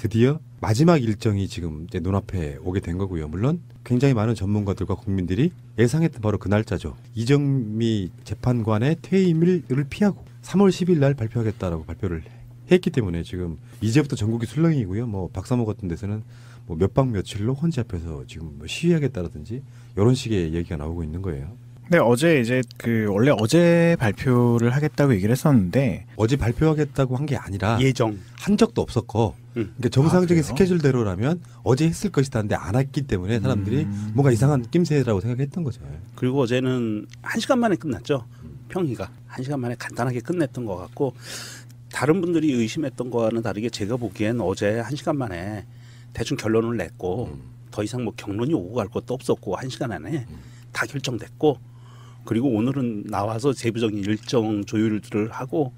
드디어 마지막 일정이 지금 이제 눈앞에 오게 된 거고요. 물론 굉장히 많은 전문가들과 국민들이 예상했던 바로 그 날짜죠. 이정미 재판관의 퇴임을 피하고 3월 10일 날 발표하겠다라고 발표를 했기 때문에 지금 이제부터 전국이 술렁이고요. 뭐 박사모 같은 데서는 뭐 몇 박 며칠로 헌재 앞에서 지금 뭐 시위하겠다라든지 이런 식의 얘기가 나오고 있는 거예요. 네, 어제 이제 원래 어제 발표를 하겠다고 얘기를 했었는데 어제 발표하겠다고 한 게 아니라 예정 한 적도 없었고 그러니까 정상적인 스케줄대로라면 어제 했을 것이다 하는데 안 했기 때문에 사람들이 뭔가 이상한 낌새라고 생각했던 거죠. 그리고 어제는 1시간 만에 끝났죠. 평의가 1시간 만에 간단하게 끝냈던 것 같고 다른 분들이 의심했던 거와는 다르게 제가 보기엔 어제 1시간 만에 대충 결론을 냈고 더 이상 뭐 경론이 오고 갈 것도 없었고 1시간 안에 다 결정됐고 그리고 오늘은 나와서 세부적인 일정 조율들을 하고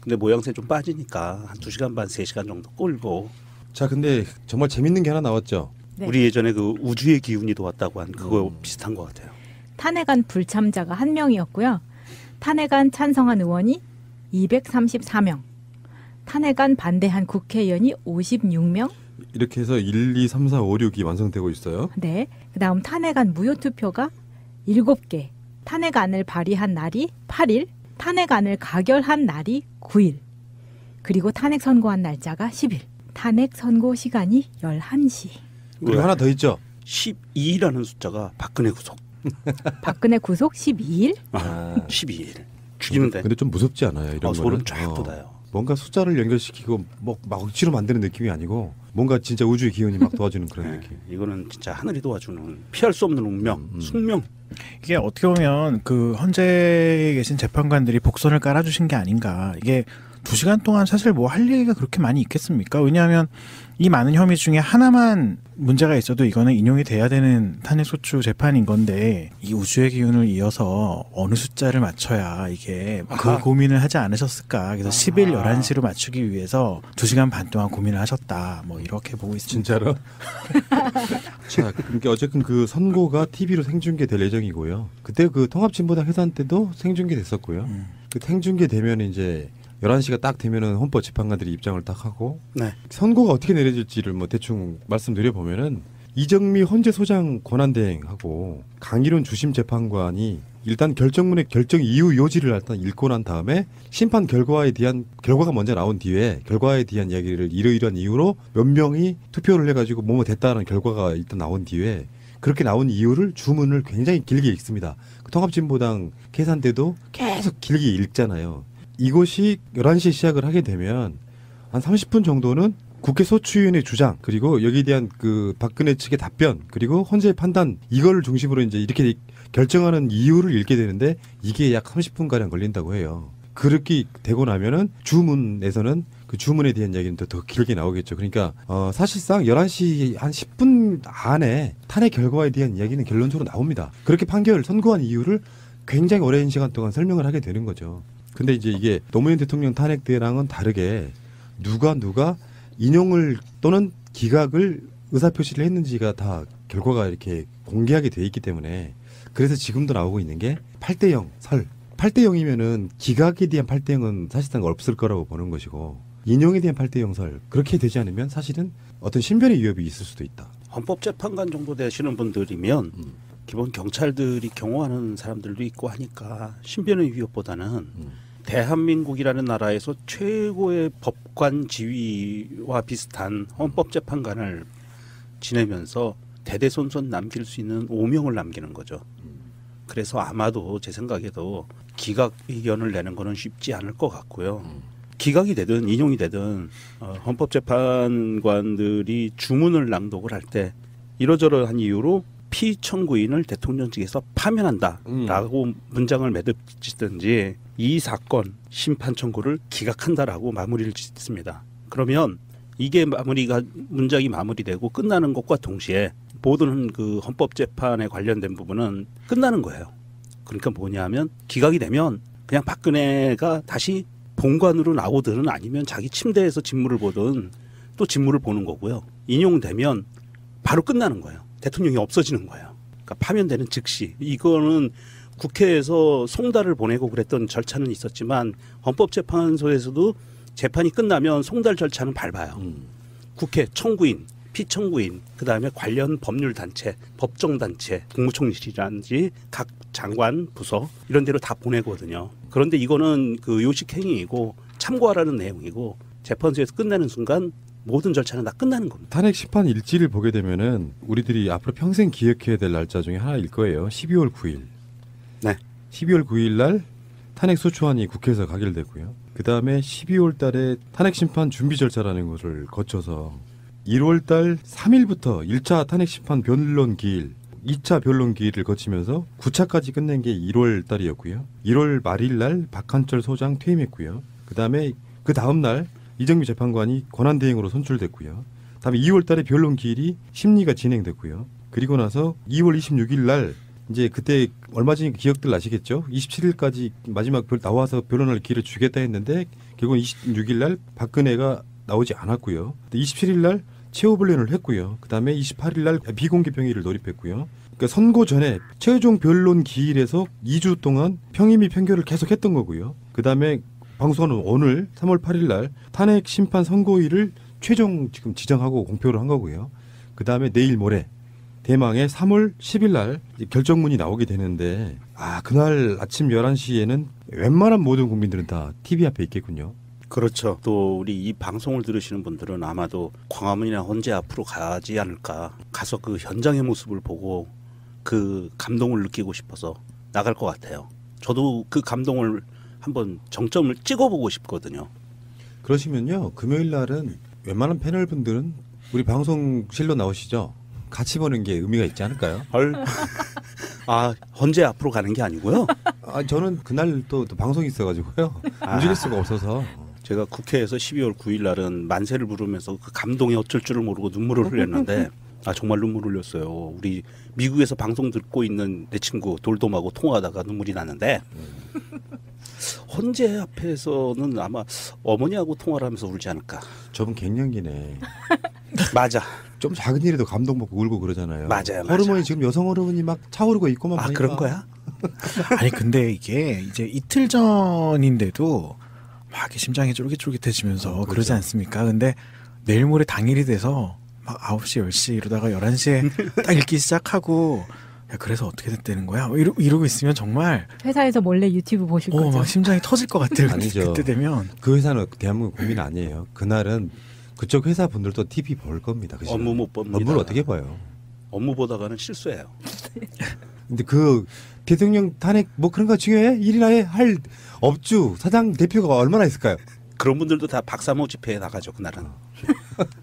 근데 모양새 좀 빠지니까 한 2시간 반 3시간 정도 끌고 자 근데 정말 재밌는 게 하나 나왔죠. 네. 우리 예전에 그 우주의 기운이 도왔다고 한 그거 비슷한 것 같아요. 탄핵안 불참자가 1명이었고요. 탄핵안 찬성한 의원이 234명. 탄핵안 반대한 국회의원이 56명. 이렇게 해서 1, 2, 3, 4, 5, 6이 완성되고 있어요. 네. 그다음 탄핵안 무효투표가 7개. 탄핵안을 발의한 날이 8일. 탄핵안을 가결한 날이 9일. 그리고 탄핵 선고한 날짜가 10일. 탄핵 선고 시간이 11시. 그리고 하나 더 있죠. 12라는 숫자가 박근혜 구속. 박근혜 구속 12일. 12일. 죽이는데. 근데 좀 무섭지 않아요? 이런 소름 거는? 쫙 돋아요. 뭔가 숫자를 연결시키고 뭐 막 억지로 만드는 느낌이 아니고 뭔가 진짜 우주의 기운이 막 도와주는 그런 네, 느낌. 이거는 진짜 하늘이 도와주는 피할 수 없는 운명, 숙명. 이게 어떻게 보면 그 헌재에 계신 재판관들이 복선을 깔아주신 게 아닌가. 이게 2시간 동안 사실 뭐 할 얘기가 그렇게 많이 있겠습니까? 왜냐하면 이 많은 혐의 중에 하나만 문제가 있어도 이거는 인용이 돼야 되는 탄핵소추 재판인 건데 이 우주의 기운을 이어서 어느 숫자를 맞춰야 이게 그 고민을 하지 않으셨을까. 그래서 10일 11시로 맞추기 위해서 2시간 반 동안 고민을 하셨다. 뭐 이렇게 보고 있습니다. 진짜로? 자, 그러니까 어쨌든 그 선고가 TV로 생중계될 예정이고요. 그때 그 통합진보당 해산 때도 생중계 됐었고요. 그 생중계 되면 이제 11시가 딱 되면은 헌법 재판관들이 입장을 딱 하고 네. 선고가 어떻게 내려질지를 뭐 대충 말씀드려 보면은 이정미 헌재 소장 권한대행하고 강일훈 주심 재판관이 일단 결정문의 결정 이유 요지를 일단 읽고 난 다음에 심판 결과에 대한 결과가 먼저 나온 뒤에 결과에 대한 이야기를 이러이러한 이유로 몇 명이 투표를 해가지고 뭐뭐 됐다는 결과가 일단 나온 뒤에 그렇게 나온 이유를 주문을 굉장히 길게 읽습니다. 그 통합진보당 계산 때도 계속 길게 읽잖아요. 이것이 11시에 시작을 하게 되면 한 30분 정도는 국회 소추위원회 주장 그리고 여기에 대한 그 박근혜 측의 답변 그리고 헌재의 판단 이걸 중심으로 이제 이렇게 결정하는 이유를 읽게 되는데 이게 약 30분가량 걸린다고 해요. 그렇게 되고 나면은 주문에서는 그 주문에 대한 이야기는 더 길게 나오겠죠. 그러니까 사실상 11시 한 10분 안에 탄핵 결과에 대한 이야기는 결론적으로 나옵니다. 그렇게 판결을 선고한 이유를 굉장히 오랜 시간 동안 설명을 하게 되는 거죠. 근데 이제 이게 노무현 대통령 탄핵 때랑은 다르게 누가 인용을 또는 기각을 의사표시를 했는지가 다 결과가 이렇게 공개하게 돼 있기 때문에 그래서 지금도 나오고 있는 게 8대0 설. 8대0이면은 기각에 대한 8대0은 사실상 없을 거라고 보는 것이고 인용에 대한 8대0 설. 그렇게 되지 않으면 사실은 어떤 신변의 위협이 있을 수도 있다. 헌법재판관 정도 되시는 분들이면 기본 경찰들이 경호하는 사람들도 있고 하니까 신변의 위협보다는 대한민국이라는 나라에서 최고의 법관 지위와 비슷한 헌법재판관을 지내면서 대대손손 남길 수 있는 오명을 남기는 거죠. 그래서 아마도 제 생각에도 기각 의견을 내는 거는 쉽지 않을 것 같고요. 기각이 되든 인용이 되든 헌법재판관들이 주문을 낭독을 할 때 이러저러한 이유로 피청구인을 대통령 측에서 파면한다라고 문장을 매듭짓든지 이 사건 심판 청구를 기각한다라고 마무리를 짓습니다. 그러면 이게 문장이 마무리되고 끝나는 것과 동시에 모든 그 헌법재판에 관련된 부분은 끝나는 거예요. 그러니까 뭐냐면 기각이 되면 그냥 박근혜가 다시 본관으로 나오든 아니면 자기 침대에서 직무를 보든 또 직무를 보는 거고요. 인용되면 바로 끝나는 거예요. 대통령이 없어지는 거예요. 그러니까 파면되는 즉시. 이거는 국회에서 송달을 보내고 그랬던 절차는 있었지만 헌법재판소에서도 재판이 끝나면 송달 절차는 밟아요. 국회 청구인, 피청구인, 그다음에 관련 법률 단체, 법정 단체, 국무총리실이라든지 각 장관 부서 이런 데로 다 보내거든요. 그런데 이거는 그 요식행위이고 참고하라는 내용이고 재판소에서 끝나는 순간 모든 절차는 다 끝나는 겁니다. 탄핵 심판 일지를 보게 되면은 우리들이 앞으로 평생 기억해야 될 날짜 중에 하나일 거예요. 12월 9일. 네. 12월 9일 날 탄핵 소추안이 국회에서 가결되고요. 그 다음에 12월 달에 탄핵 심판 준비 절차라는 것을 거쳐서 1월 달 3일부터 1차 탄핵 심판 변론 기일, 2차 변론 기일을 거치면서 9차까지 끝낸 게 1월 달이었고요. 1월 말일 날 박한철 소장 퇴임했고요. 그 다음에 그 다음 날 이정미 재판관이 권한대행으로 선출됐고요. 다음에 2월 달에 변론 기일이 심리가 진행됐고요. 그리고 나서 2월 26일 날 이제 그때 얼마 전에 기억들 나시겠죠? 27일까지 마지막 나와서 변론할 기회를 주겠다 했는데 결국은 26일 날 박근혜가 나오지 않았고요. 27일 날 최후 변론을 했고요. 그다음에 28일 날 비공개 평의를 돌입했고요. 그러니까 선고 전에 최종 변론 기일에서 2주 동안 평의 및 판결을 계속했던 거고요. 그다음에 방송하는 오늘 3월 8일 날 탄핵 심판 선고일을 최종 지금 지정하고 공표를 한 거고요. 그다음에 내일 모레 대망의 3월 10일 날 결정문이 나오게 되는데 그날 아침 11시에는 웬만한 모든 국민들은 다 TV 앞에 있겠군요. 그렇죠. 또 우리 이 방송을 들으시는 분들은 아마도 광화문이나 헌재 앞으로 가지 않을까. 가서 그 현장의 모습을 보고 그 감동을 느끼고 싶어서 나갈 것 같아요. 저도 그 감동을 한번 정점을 찍어보고 싶거든요. 그러시면요. 금요일 날은 웬만한 패널 분들은 우리 방송실로 나오시죠. 같이 보는 게 의미가 있지 않을까요? 헐. 헌재 앞으로 가는 게 아니고요. 저는 그날 또 방송이 있어가지고요. 움직일 수가 없어서. 제가 국회에서 12월 9일 날은 만세를 부르면서 그 감동에 어쩔 줄을 모르고 눈물을 흘렸는데 정말 눈물 흘렸어요. 우리 미국에서 방송 듣고 있는 내 친구 돌돔하고 통화하다가 눈물이 났는데 헌재 앞에서는 아마 어머니하고 통화를 하면서 울지 않을까. 저분 갱년기네. 맞아. 좀 작은 일에도 감동 먹고 울고 그러잖아요. 맞아요. 호르몬이 지금 여성 호르몬이 막 차오르고 있고만 보니까. 그런 거야? 아니 근데 이게 이제 이틀 전인데도 막 이렇게 심장이 쫄깃쫄깃해지면서 그렇죠. 그러지 않습니까? 근데 내일 모레 당일이 돼서 막 9시, 10시 이러다가 11시에 딱 읽기 시작하고 야 그래서 어떻게 됐다는 거야? 이러고 있으면 정말 회사에서 몰래 유튜브 보실 거죠. 막 심장이 터질 것 같아요. 아니죠. 그때 되면. 그 회사는 대한민국 국민 아니에요. 그날은 그쪽 회사 분들도 TV 볼 겁니다. 그 업무 못 봅니다. 업무를 어떻게 봐요? 업무 보다가는 실수해요. 근데 그 대통령 탄핵 뭐 그런 거 중요해? 일이나 할 업주 사장 대표가 얼마나 있을까요? 그런 분들도 다 박사모 집회에 나가죠. 그날은.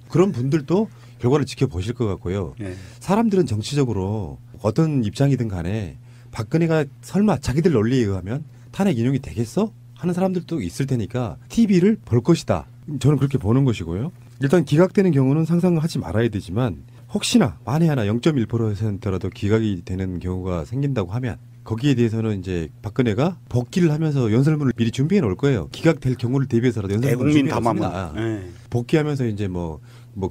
그런 분들도 결과를 지켜보실 것 같고요. 네. 사람들은 정치적으로 어떤 입장이든 간에 박근혜가 설마 자기들 논리에 의하면 탄핵 인용이 되겠어? 하는 사람들도 있을 테니까 TV를 볼 것이다. 저는 그렇게 보는 것이고요. 일단 기각되는 경우는 상상하지 말아야 되지만 혹시나 만에 하나 0.1%라도 기각이 되는 경우가 생긴다고 하면 거기에 대해서는 이제 박근혜가 복귀를 하면서 연설문을 미리 준비해 놓을 거예요. 기각될 경우를 대비해서라도 연설문을 대국민 준비해 담화문. 놓습니다. 네. 복귀하면서 이제 뭐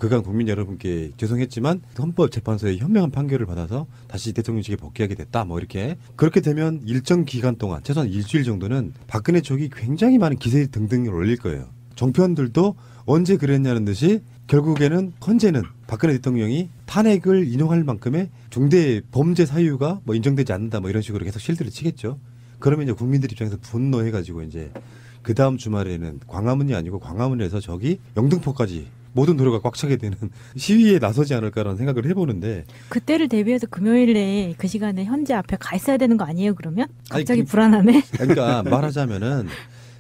그간 국민 여러분께 죄송했지만 헌법재판소의 현명한 판결을 받아서 다시 대통령직에 복귀하게 됐다. 뭐 이렇게 그렇게 되면 일정 기간 동안 최소한 일주일 정도는 박근혜 쪽이 굉장히 많은 기세 등등을 올릴 거예요. 정편들도 언제 그랬냐는 듯이 결국에는 헌재는 박근혜 대통령이 탄핵을 인용할 만큼의 중대 범죄 사유가 뭐 인정되지 않는다 뭐 이런 식으로 계속 실드를 치겠죠. 그러면 이제 국민들 입장에서 분노해가지고 이제 그 다음 주말에는 광화문이 아니고 광화문에서 저기 영등포까지 모든 도로가 꽉 차게 되는 시위에 나서지 않을까라는 생각을 해보는데 그때를 대비해서 금요일에 그 시간에 현재 앞에 가 있어야 되는 거 아니에요? 그러면 갑자기 아니, 불안하네. 그러니까 말하자면은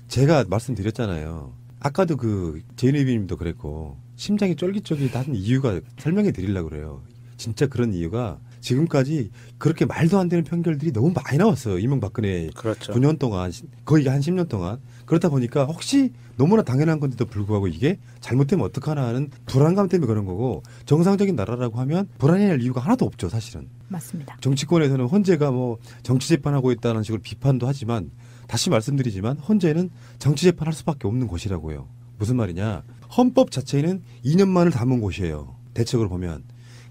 제가 말씀드렸잖아요. 아까도 그 제이네비님도 그랬고 심장이 쫄깃쫄깃한 이유가 설명해 드리려고 그래요. 진짜 그런 이유가 지금까지 그렇게 말도 안 되는 판결들이 너무 많이 나왔어요. 이명박근혜 그렇죠. 9년 동안 거의 한 10년 동안 그렇다 보니까 혹시 너무나 당연한 건데도 불구하고 이게 잘못되면 어떡하나 하는 불안감 때문에 그런 거고 정상적인 나라라고 하면 불안해할 이유가 하나도 없죠. 사실은. 맞습니다. 정치권에서는 헌재가 뭐 정치재판하고 있다는 식으로 비판도 하지만 다시 말씀드리지만 헌재는 정치재판할 수밖에 없는 곳이라고요. 무슨 말이냐. 헌법 자체는 이념만을 담은 곳이에요. 대책으로 보면.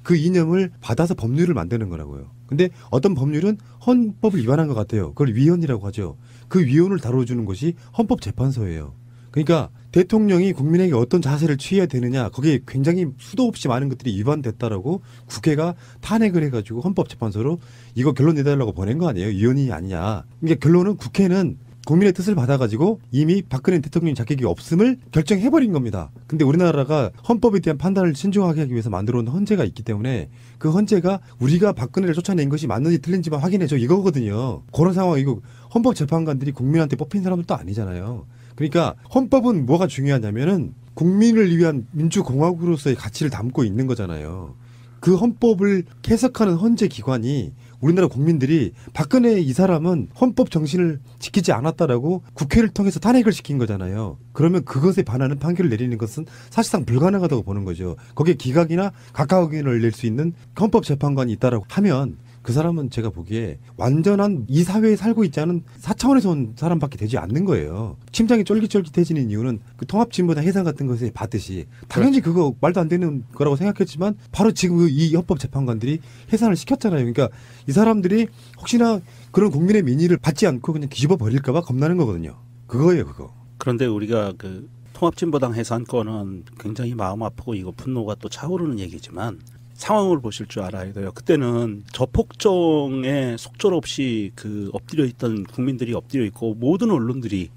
그 이념을 받아서 법률을 만드는 거라고요. 근데 어떤 법률은 헌법을 위반한 것 같아요. 그걸 위헌이라고 하죠. 그 위헌을 다뤄주는 것이 헌법재판소예요. 그러니까 대통령이 국민에게 어떤 자세를 취해야 되느냐 거기에 굉장히 수도 없이 많은 것들이 위반됐다라고 국회가 탄핵을 해가지고 헌법재판소로 이거 결론 내달라고 보낸 거 아니에요? 위헌이 아니냐. 그러니까 결론은 국회는 국민의 뜻을 받아가지고 이미 박근혜 대통령 자격이 없음을 결정해버린 겁니다. 근데 우리나라가 헌법에 대한 판단을 신중하게 하기 위해서 만들어 놓은 헌재가 있기 때문에 그 헌재가 우리가 박근혜를 쫓아낸 것이 맞는지 틀린지만 확인해줘 이거거든요. 그런 상황이고 헌법재판관들이 국민한테 뽑힌 사람들도 아니잖아요. 그러니까 헌법은 뭐가 중요하냐면은 국민을 위한 민주공화국으로서의 가치를 담고 있는 거잖아요. 그 헌법을 해석하는 헌재 기관이 우리나라 국민들이 박근혜 이 사람은 헌법 정신을 지키지 않았다라고 국회를 통해서 탄핵을 시킨 거잖아요. 그러면 그것에 반하는 판결을 내리는 것은 사실상 불가능하다고 보는 거죠. 거기에 기각이나 각하 의견을 낼 수 있는 헌법재판관이 있다라고 하면 그 사람은 제가 보기에 완전한 이 사회에 살고 있지 않은 4차원에서 온 사람밖에 되지 않는 거예요. 심장이 쫄깃쫄깃해지는 이유는 그 통합진보당 해산 같은 것에 받듯이 당연히 그거 말도 안 되는 거라고 생각했지만 바로 지금 이 헌법재판관들이 해산을 시켰잖아요. 그러니까 이 사람들이 혹시나 그런 국민의 민의를 받지 않고 그냥 뒤집어 버릴까 봐 겁나는 거거든요. 그거예요, 그거. 그런데 우리가 그 통합진보당 해산권은 굉장히 마음 아프고 이거 분노가 또 차오르는 얘기지만 상황을 보실 줄 알아야 돼요. 그때는 저폭정에 속절없이 그 엎드려 있던 국민들이 엎드려 있고 모든 언론들이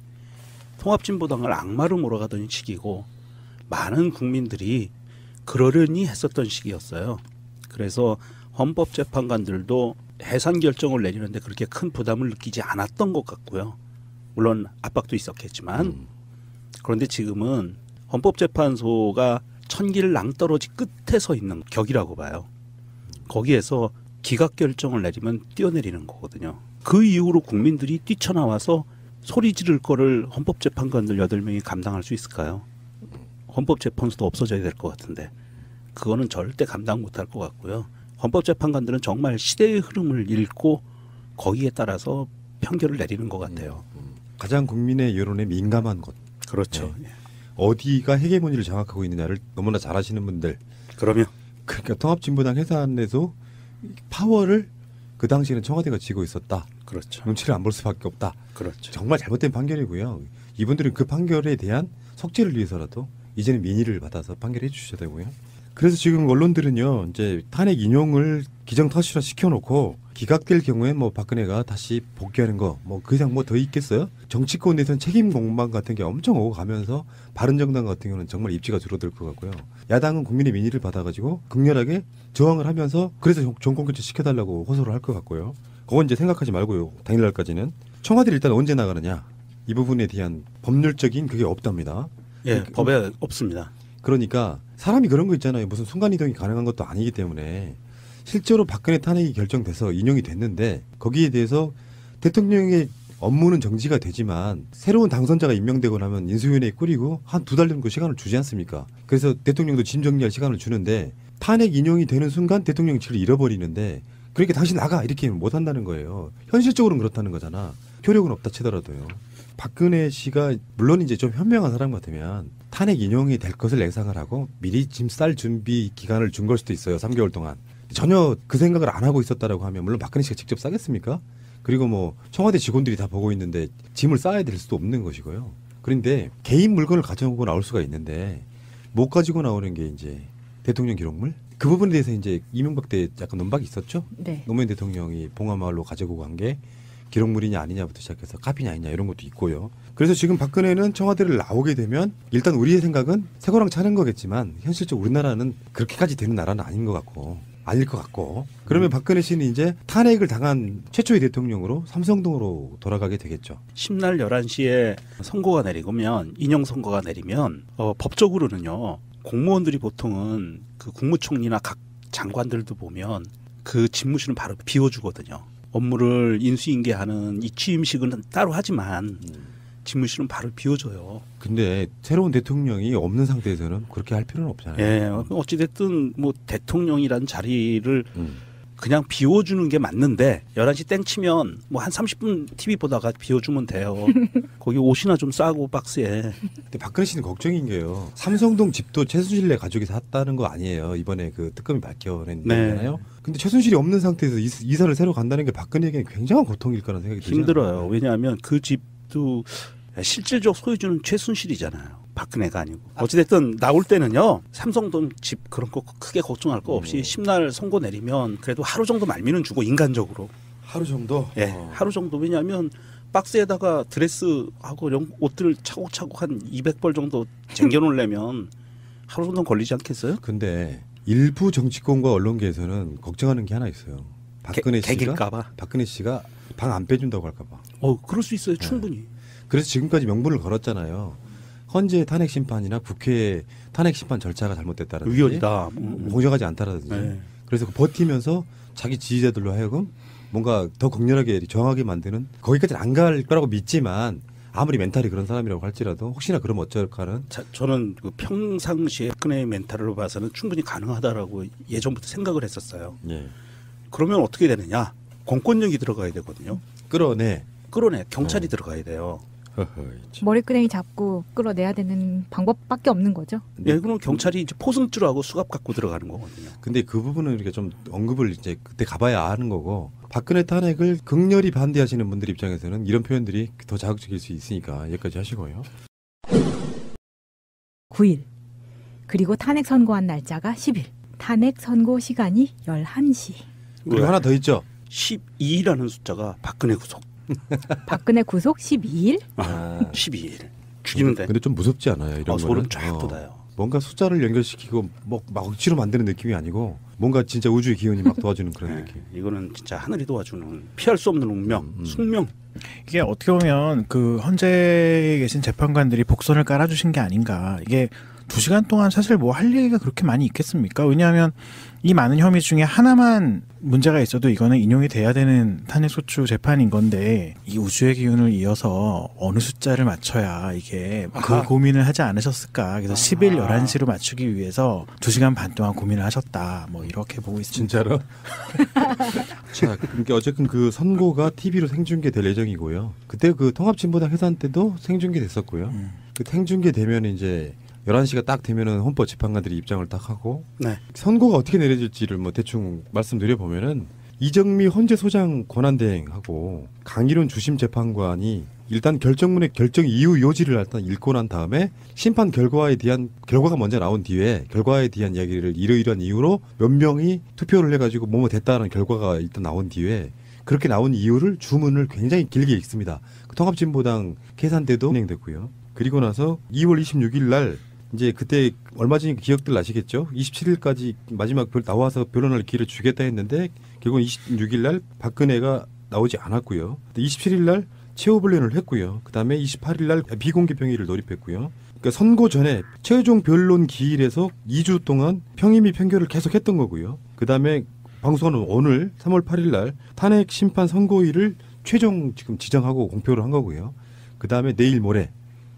통합진보당을 악마로 몰아가던 시기고 많은 국민들이 그러려니 했었던 시기였어요. 그래서 헌법재판관들도 해산 결정을 내리는데 그렇게 큰 부담을 느끼지 않았던 것 같고요. 물론 압박도 있었겠지만 그런데 지금은 헌법재판소가 천길 낭떠러지 끝에 서 있는 격이라고 봐요. 거기에서 기각 결정을 내리면 뛰어내리는 거거든요. 그 이후로 국민들이 뛰쳐나와서 소리 지를 거를 헌법재판관들 8명이 감당할 수 있을까요? 헌법재판소도 없어져야 될 것 같은데 그거는 절대 감당 못할 것 같고요. 헌법재판관들은 정말 시대의 흐름을 읽고 거기에 따라서 판결을 내리는 것 같아요. 가장 국민의 여론에 민감한 것. 그렇죠. 네. 어디가 헤게모니를 장악하고 있느냐를 너무나 잘 아시는 분들. 그러면 그러니까 통합진보당 해산에서 파워를 그 당시에는 청와대가 쥐고 있었다. 그렇죠. 눈치를 안 볼 수밖에 없다. 그렇죠. 정말 잘못된 판결이고요. 이분들은 그 판결에 대한 속죄를 위해서라도 이제는 민의를 받아서 판결해 주셔야 되고요. 그래서 지금 언론들은요, 이제 탄핵 인용을 기정사실화 시켜놓고 기각될 경우에 뭐 박근혜가 다시 복귀하는 거 뭐 그 이상 뭐 더 있겠어요? 정치권에서는 책임 공방 같은 게 엄청 오고 가면서 바른정당 같은 경우는 정말 입지가 줄어들 것 같고요. 야당은 국민의 민의를 받아가지고 극렬하게 저항을 하면서 그래서 정권 교체 시켜달라고 호소를 할 것 같고요. 그건 이제 생각하지 말고요. 당일날까지는 청와대를 일단 언제 나가느냐 이 부분에 대한 법률적인 그게 없답니다. 예, 법에 없습니다. 그러니까 사람이 그런 거 있잖아요. 무슨 순간이동이 가능한 것도 아니기 때문에 실제로 박근혜 탄핵이 결정돼서 인용이 됐는데 거기에 대해서 대통령의 업무는 정지가 되지만 새로운 당선자가 임명되고 나면 인수위원회 꾸리고 한 2달 정도 시간을 주지 않습니까? 그래서 대통령도 짐 정리할 시간을 주는데 탄핵 인용이 되는 순간 대통령이 직을 잃어버리는데 그러니까 당신 나가 이렇게 못 한다는 거예요. 현실적으로는 그렇다는 거잖아. 효력은 없다 치더라도요. 박근혜 씨가 물론 이제 좀 현명한 사람 같으면 탄핵 인용이 될 것을 예상을 하고 미리 짐 쌀 준비 기간을 준 걸 수도 있어요. 3개월 동안. 전혀 그 생각을 안 하고 있었다라고 하면 물론 박근혜 씨가 직접 싸겠습니까? 그리고 뭐 청와대 직원들이 다 보고 있는데 짐을 싸야 될 수도 없는 것이고요. 그런데 개인 물건을 가져오고 나올 수가 있는데 못 가지고 나오는 게 이제 대통령 기록물? 그 부분에 대해서 이제 이명박 때 약간 논박이 있었죠. 네. 노무현 대통령이 봉화마을로 가지고 간 게 기록물이냐 아니냐부터 시작해서 카피냐 아니냐 이런 것도 있고요. 그래서 지금 박근혜는 청와대를 나오게 되면 일단 우리의 생각은 새거랑 차는 거겠지만 현실적으로 우리나라는 그렇게까지 되는 나라는 아닌 것 같고 아닐 것 같고 그러면 박근혜 씨는 이제 탄핵을 당한 최초의 대통령으로 삼성동으로 돌아가게 되겠죠. 심날 11시에 선고가 내리면 인용 선고가 내리면 법적으로는요. 공무원들이 보통은 그 국무총리나 각 장관들도 보면 그 집무실은 바로 비워주거든요. 업무를 인수인계하는 이 취임식은 따로 하지만 집무실은 바로 비워줘요. 근데 새로운 대통령이 없는 상태에서는 그렇게 할 필요는 없잖아요. 예, 어찌됐든 뭐 대통령이란 자리를 그냥 비워주는 게 맞는데 11시 땡 치면 뭐 한 30분 TV 보다가 비워주면 돼요. 거기 옷이나 좀 싸고 박스에. 근데 박근혜 씨는 걱정인 게요. 삼성동 집도 최순실네 가족이 샀다는 거 아니에요. 이번에 그 특검이 밝혀낸 거잖아요. 근데 최순실이 없는 상태에서 이사를 새로 간다는 게 박근혜에게는 굉장한 고통일 거라는 생각이 들죠. 힘들어요. 왜냐하면 그 집도 실질적 소유주는 최순실이잖아요. 박근혜가 아니고. 어찌됐든 나올 때는요. 삼성돈 집 그런 거 크게 걱정할 거 없이 심날 선고 내리면 그래도 하루 정도 말미는 주고 인간적으로. 하루 정도? 예, 하루 정도. 왜냐하면 박스에다가 드레스하고 이런 옷들을 차곡차곡 한 200벌 정도 쟁겨놓으려면 하루 정도 걸리지 않겠어요? 근데 일부 정치권과 언론계에서는 걱정하는 게 하나 있어요. 박근혜 씨가 방 안 빼준다고 할까봐. 그럴 수 있어요. 충분히. 그래서 지금까지 명분을 걸었잖아요. 헌재 탄핵 심판이나 국회 탄핵 심판 절차가 잘못됐다라든지 의견이다. 공정하지 않다라든지. 네. 그래서 버티면서 자기 지지자들로 하여금 뭔가 더 강렬하게 정하게 만드는, 거기까지는 안 갈 거라고 믿지만 아무리 멘탈이 그런 사람이라고 할지라도 혹시나 그러면 어쩔까 하는. 저는 그 평상시에 박근혜의 멘탈로 봐서는 충분히 가능하다라고 예전부터 생각을 했었어요. 예. 그러면 어떻게 되느냐? 공권력이 들어가야 되거든요. 끌어내. 경찰이 들어가야 돼요. 머리끄댕이 잡고 끌어내야 되는 방법밖에 없는 거죠. 예, 그럼 경찰이 이제 포승줄하고 수갑 갖고 들어가는 거거든요. 근데 그 부분은 이렇게 좀 언급을 이제 그때 가봐야 아는 거고, 박근혜 탄핵을 극렬히 반대하시는 분들 입장에서는 이런 표현들이 더 자극적일 수 있으니까 여기까지 하시고요. 9일. 그리고 탄핵 선고한 날짜가 10일. 탄핵 선고 시간이 11시. 그리고 하나 더 있죠. 12일이라는 숫자가 박근혜 구속. 박근혜 구속 12일? 12일. 죽이는데. 근데 좀 무섭지 않아요? 이런 거는. 소름 쫙 돋아요. 뭔가 숫자를 연결시키고 막 억지로 만드는 느낌이 아니고 뭔가 진짜 우주의 기운이 막 도와주는 그런 네, 느낌. 이거는 진짜 하늘이 도와주는 피할 수 없는 운명, 숙명. 이게 어떻게 보면 그 헌재에 계신 재판관들이 복선을 깔아주신 게 아닌가. 이게 2시간 동안 사실 뭐 할 얘기가 그렇게 많이 있겠습니까? 왜냐하면 이 많은 혐의 중에 하나만 문제가 있어도 이거는 인용이 돼야 되는 탄핵소추 재판인 건데, 이 우주의 기운을 이어서 어느 숫자를 맞춰야 이게 그 고민을 하지 않으셨을까. 그래서 10일 11시로 맞추기 위해서 2시간 반 동안 고민을 하셨다. 뭐 이렇게 보고 있습니다. 진짜로? 자, 그러니까 어쨌든 그 선고가 TV로 생중계될 예정이고요. 그때 그 통합진보당 해산 때도 생중계됐었고요. 그 생중계되면 이제 11시가 딱 되면은 헌법 재판관들이 입장을 딱 하고, 네. 선고가 어떻게 내려질지를 뭐 대충 말씀드려 보면은, 이정미 헌재 소장 권한대행하고 강일훈 주심 재판관이 일단 결정문의 결정 이유 요지를 일단 읽고 난 다음에 심판 결과가 먼저 나온 뒤에 결과에 대한 이야기를 이러이러한 이유로 몇 명이 투표를 해가지고 뭐뭐 됐다는 결과가 일단 나온 뒤에 그렇게 나온 이유를 주문을 굉장히 길게 읽습니다. 그 통합진보당 계산 때도 진행됐고요. 그리고 나서 2월 26일 날 이제 그때 얼마 전에 기억들 나시겠죠? 27일까지 마지막 나와서 변론할 기회를 주겠다 했는데 결국 26일 날 박근혜가 나오지 않았고요. 27일 날 최후 변론을 했고요. 그다음에 28일 날 비공개 평의를 돌입했고요. 그러니까 선고 전에 최종 변론 기일에서 2주 동안 평의 및 판결을 계속했던 거고요. 그다음에 방송하는 오늘 3월 8일 날 탄핵 심판 선고일을 최종 지금 지정하고 공표를 한 거고요. 그다음에 내일 모레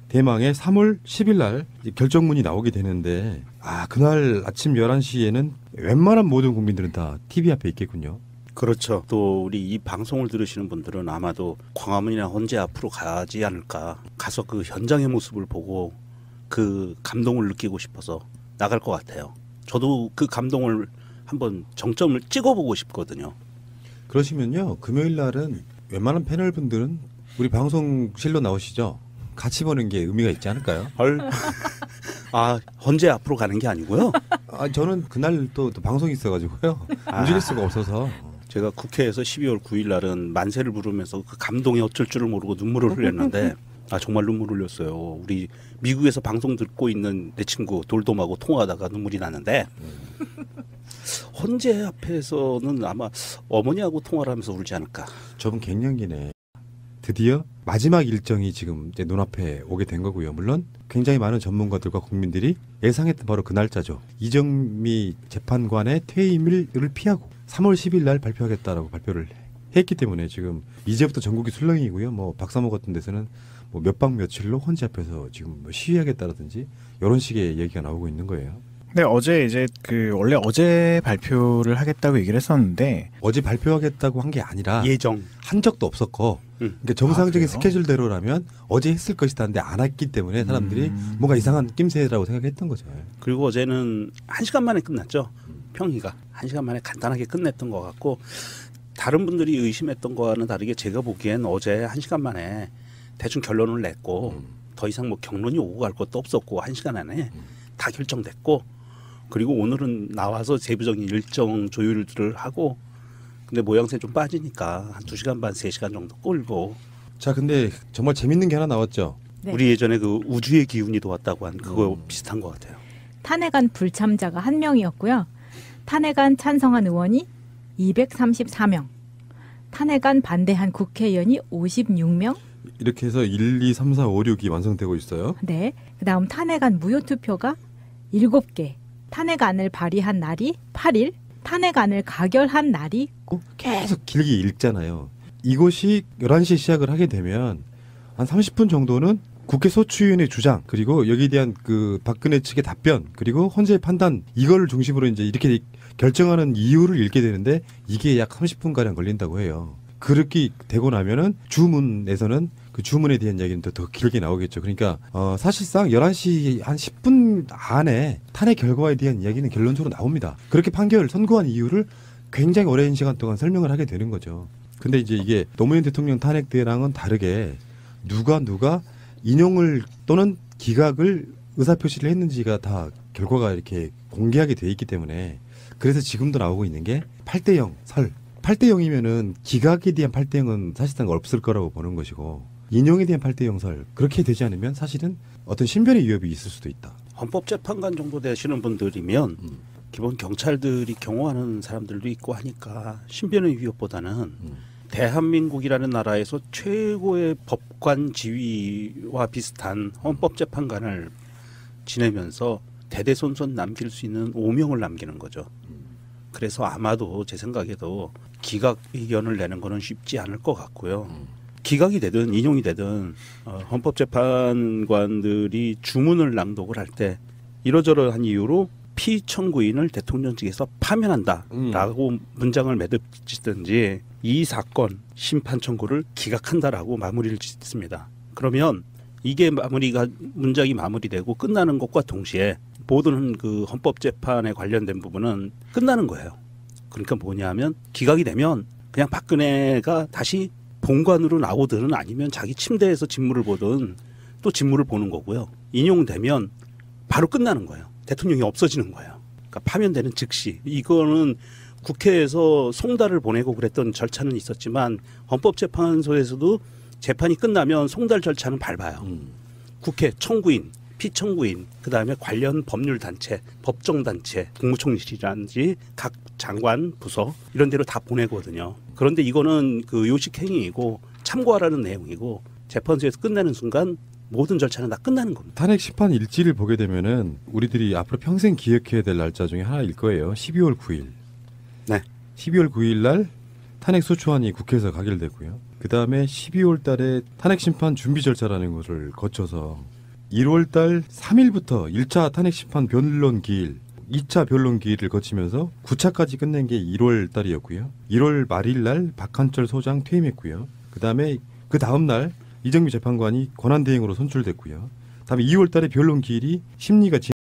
대망의 3월 10일 날 결정문이 나오게 되는데, 그날 아침 11시에는 웬만한 모든 국민들은 다 TV 앞에 있겠군요. 그렇죠. 또 우리 이 방송을 들으시는 분들은 아마도 광화문이나 헌재 앞으로 가지 않을까. 가서 그 현장의 모습을 보고 그 감동을 느끼고 싶어서 나갈 것 같아요. 저도 그 감동을 한번 정점을 찍어보고 싶거든요. 그러시면요, 금요일 날은 웬만한 패널 분들은 우리 방송실로 나오시죠. 같이 보는 게 의미가 있지 않을까요? 헌재 앞으로 가는 게 아니고요. 저는 그날 또 방송이 있어가지고요. 움직일 수가 없어서. 제가 국회에서 12월 9일 날은 만세를 부르면서 그 감동에 어쩔 줄을 모르고 눈물을 흘렸는데 정말 눈물 흘렸어요. 우리 미국에서 방송 듣고 있는 내 친구 돌돔하고 통화하다가 눈물이 나는데 헌재 앞에서는 아마 어머니하고 통화를 하면서 울지 않을까. 저분 갱년기네. 드디어 마지막 일정이 지금 이제 눈앞에 오게 된 거고요. 물론 굉장히 많은 전문가들과 국민들이 예상했던 바로 그 날짜죠. 이정미 재판관의 퇴임을 피하고 3월 10일 날 발표하겠다라고 발표를 했기 때문에 지금 이제부터 전국이 술렁이고요. 뭐 박사모 같은 데서는 뭐 몇 박 며칠로 헌재 앞에서 지금 뭐 시위하겠다라든지 이런 식의 얘기가 나오고 있는 거예요. 근데 어제 이제 원래 어제 발표를 하겠다고 얘기를 했었는데, 어제 발표하겠다고 한 게 아니라 예정 한 적도 없었고, 그러니까 정상적인 스케줄대로라면 어제 했을 것이다는데 안 했기 때문에 사람들이 뭔가 이상한 낌새라고 생각했던 거죠. 그리고 어제는 1시간 만에 끝났죠. 평의가 1시간 만에 간단하게 끝냈던 것 같고, 다른 분들이 의심했던 거와는 다르게 제가 보기엔 어제 1시간 만에 대충 결론을 냈고 더 이상 뭐 경론이 오고 갈 것도 없었고 1시간 안에 다 결정됐고 그리고 오늘은 나와서 세부적인 일정 조율들을 하고 근데 모양새 좀 빠지니까 한 2시간 반 3시간 정도 끌고 자, 근데 정말 재밌는 게 하나 나왔죠. 네. 우리 예전에 그 우주의 기운이 도왔다고 한 그거 비슷한 것 같아요. 탄핵안 불참자가 1명이었고요. 탄핵안 찬성한 의원이 234명, 탄핵안 반대한 국회의원이 56명. 이렇게 해서 1, 2, 3, 4, 5, 6이 완성되고 있어요. 네. 그다음 탄핵안 무효투표가 7개, 탄핵안을 발의한 날이 8일, 탄핵안을 가결한 날이 계속 길게 읽잖아요. 이것이 11시에 시작을 하게 되면 한 30분 정도는 국회 소추위원회 주장 그리고 여기에 대한 그 박근혜 측의 답변 그리고 헌재의 판단 이걸 중심으로 이제 이렇게 결정하는 이유를 읽게 되는데 이게 약 30분가량 걸린다고 해요. 그렇게 되고 나면은 주문에서는 그 주문에 대한 이야기는 더 길게 나오겠죠. 그러니까 사실상 11시 한 10분 안에 탄핵 결과에 대한 이야기는 결론적으로 나옵니다. 그렇게 판결 선고한 이유를 굉장히 오랜 시간 동안 설명을 하게 되는 거죠. 근데 이제 이게 노무현 대통령 탄핵 때랑은 다르게 누가 인용을 또는 기각을 의사표시를 했는지가 다 결과가 이렇게 공개하게 돼 있기 때문에 그래서 지금도 나오고 있는 게 8대0 설. 8대0이면은 기각에 대한 8대0은 사실상 없을 거라고 보는 것이고 인용에 대한 8대0 설. 그렇게 되지 않으면 사실은 어떤 신변의 위협이 있을 수도 있다. 헌법재판관 정도 되시는 분들이면 기본 경찰들이 경호하는 사람들도 있고 하니까 신변의 위협보다는 대한민국이라는 나라에서 최고의 법관 지위와 비슷한 헌법재판관을 지내면서 대대손손 남길 수 있는 오명을 남기는 거죠. 그래서 아마도 제 생각에도 기각 의견을 내는 거는 쉽지 않을 것 같고요. 기각이 되든 인용이 되든 헌법재판관들이 주문을 낭독을 할 때 이러저러한 이유로 피청구인을 대통령 측에서 파면한다라고 문장을 매듭짓든지 이 사건 심판 청구를 기각한다라고 마무리를 짓습니다. 그러면 이게 문장이 마무리되고 끝나는 것과 동시에 모든 그 헌법재판에 관련된 부분은 끝나는 거예요. 그러니까 뭐냐면 기각이 되면 그냥 박근혜가 다시 본관으로 나오든 아니면 자기 침대에서 직무를 보든 또 직무를 보는 거고요. 인용되면 바로 끝나는 거예요. 대통령이 없어지는 거예요. 그러니까 파면되는 즉시. 이거는 국회에서 송달을 보내고 그랬던 절차는 있었지만 헌법재판소에서도 재판이 끝나면 송달 절차는 밟아요. 국회 청구인, 피청구인, 그다음에 관련 법률단체, 법정단체, 국무총리실이라든지 각 장관, 부서 이런 데로 다 보내거든요. 그런데 이거는 그 요식행위이고 참고하라는 내용이고 재판소에서 끝내는 순간 모든 절차는 다 끝나는 겁니다. 탄핵 심판 일지를 보게 되면은 우리들이 앞으로 평생 기억해야 될 날짜 중에 하나일 거예요. 12월 9일. 네. 12월 9일 날 탄핵 소추안이 국회에서 가결되고요. 그다음에 12월 달에 탄핵 심판 준비 절차라는 것을 거쳐서 1월 달 3일부터 1차 탄핵 심판 변론 기일, 2차 변론 기일을 거치면서 9차까지 끝낸 게 1월 달이었고요. 1월 말일 날 박한철 소장 퇴임했고요. 그다음에 그 다음 날 이정미 재판관이 권한대행으로 선출됐고요. 다음에 2월 달에 변론 기일이 심리가